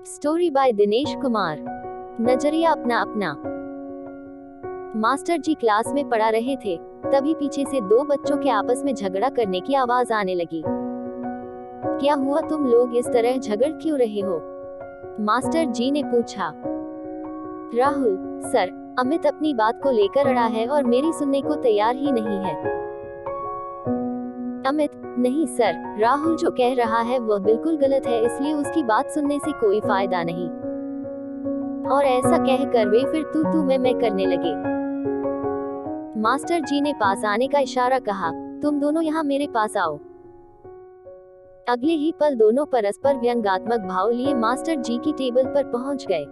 Story by Dinesh Kumar. नजरिया अपना अपना। मास्टर जी क्लास में पढ़ा रहे थे, तभी पीछे से दो बच्चों के आपस में झगड़ा करने की आवाज आने लगी। क्या हुआ, तुम लोग इस तरह झगड़ क्यों रहे हो? मास्टर जी ने पूछा। राहुल सर, अमित अपनी बात को लेकर अड़ा है और मेरी सुनने को तैयार ही नहीं है। अमित, नहीं सर, राहुल जो कह रहा है वह बिल्कुल गलत है, इसलिए उसकी बात सुनने से कोई फायदा नहीं। और ऐसा कहकर वे फिर तू मैं करने लगे। मास्टर जी ने पास आने का इशारा कहा, तुम दोनों यहाँ मेरे पास आओ। अगले ही पल दोनों परस्पर व्यंग्यात्मक भाव लिए मास्टर जी की टेबल पर पहुंच गए।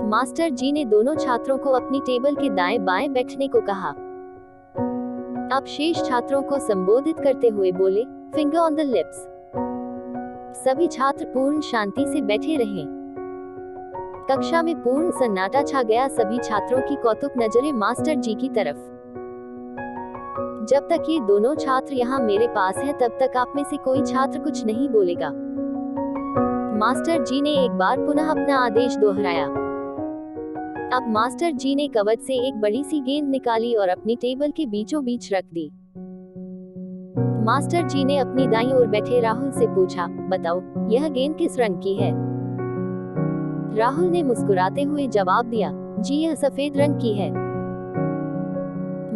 मास्टर जी ने दोनों छात्रों को अपनी टेबल के दाएं बाएं बैठने को कहा। अब शेष छात्रों को संबोधित करते हुए बोले, फिंगर ऑन द लिप्स। सभी छात्र पूर्ण शांति से बैठे रहे। कक्षा में पूर्ण सन्नाटा छा गया। सभी छात्रों की कौतुक नजरें मास्टर जी की तरफ। जब तक ये दोनों छात्र यहाँ मेरे पास हैं, तब तक आप में से कोई छात्र कुछ नहीं बोलेगा। मास्टर जी ने एक बार पुनः अपना आदेश दोहराया। अब मास्टर जी ने कवच से एक बड़ी सी गेंद निकाली और अपनी टेबल के बीचों बीच रख दी। मास्टर जी ने अपनी दाईं ओर बैठे राहुल से पूछा, बताओ यह गेंद किस रंग की है? राहुल ने मुस्कुराते हुए जवाब दिया, जी यह सफेद रंग की है।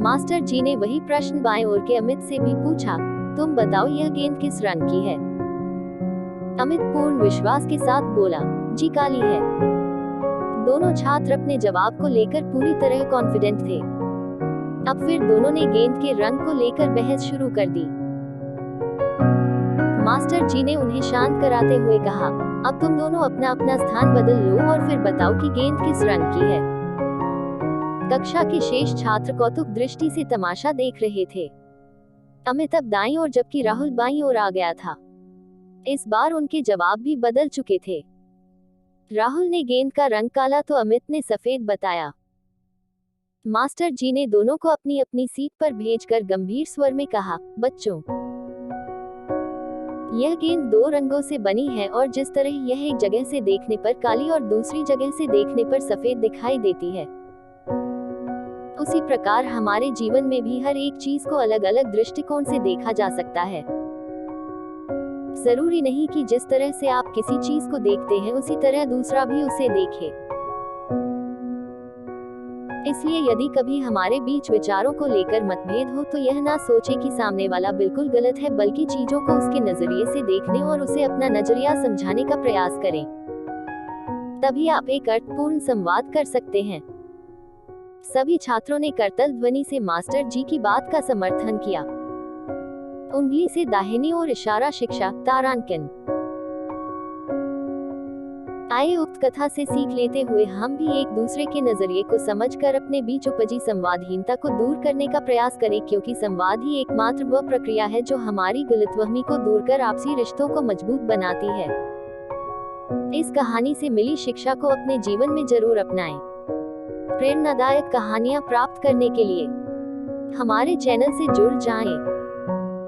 मास्टर जी ने वही प्रश्न बाएं ओर के अमित से भी पूछा, तुम बताओ यह गेंद किस रंग की है? अमित पूर्ण विश्वास के साथ बोला, जी काली है। दोनों छात्र अपने जवाब को लेकर पूरी तरह कॉन्फिडेंट थे। अब फिर दोनों ने गेंद के रंग को लेकर बहस शुरू कर दी। मास्टर जी ने उन्हें शांत कराते हुए कहा, अब तुम दोनों अपना अपना स्थान बदल लो और फिर बताओ कि गेंद किस रंग की है। कक्षा के शेष छात्र कौतुक दृष्टि से तमाशा देख रहे थे। अमित अब दाईं ओर जबकि राहुल बाईं ओर आ गया था। इस बार उनके जवाब भी बदल चुके थे। राहुल ने गेंद का रंग काला तो अमित ने सफेद बताया। मास्टर जी ने दोनों को अपनी अपनी सीट पर भेजकर गंभीर स्वर में कहा, बच्चों, यह गेंद दो रंगों से बनी है और जिस तरह यह एक जगह से देखने पर काली और दूसरी जगह से देखने पर सफेद दिखाई देती है, उसी प्रकार हमारे जीवन में भी हर एक चीज को अलग अलग दृष्टिकोण से देखा जा सकता है। जरूरी नहीं कि जिस तरह से आप किसी चीज को देखते हैं उसी तरह दूसरा भी उसे देखे। इसलिए यदि कभी हमारे बीच विचारों को लेकर मतभेद हो तो यह ना सोचे कि सामने वाला बिल्कुल गलत है, बल्कि चीजों को उसके नजरिए से देखने और उसे अपना नजरिया समझाने का प्रयास करें। तभी आप एक अर्थपूर्ण संवाद कर सकते हैं। सभी छात्रों ने करतल ध्वनि से मास्टर जी की बात का समर्थन किया। उंगली से दाहिनी ओर इशारा, शिक्षा, तारांकन। आइए उक्त कथा से सीख लेते हुए हम भी एक दूसरे के नजरिए को समझकर अपने बीच उपजी संवादहीनता को दूर करने का प्रयास करें, क्योंकि संवाद ही एकमात्र वह प्रक्रिया है जो हमारी गलतफहमी को दूर कर आपसी रिश्तों को मजबूत बनाती है। इस कहानी से मिली शिक्षा को अपने जीवन में जरूर अपनाएं। प्रेरणादायक कहानियां प्राप्त करने के लिए हमारे चैनल से जुड़ जाएं।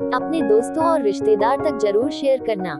अपने दोस्तों और रिश्तेदार तक जरूर शेयर करना।